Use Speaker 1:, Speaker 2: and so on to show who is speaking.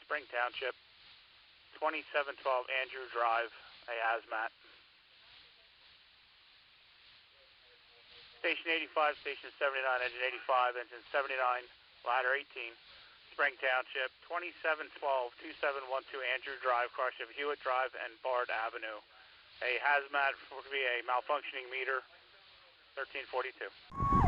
Speaker 1: Spring Township, 2712 Andrew Drive, a Hazmat. Station 85, Station 79, Engine 85, Engine 79, Ladder 18, Spring Township, 2712-2712 Andrew Drive, car Chevy Hewitt Drive and Bard Avenue. A Hazmat would be a malfunctioning meter, 1342.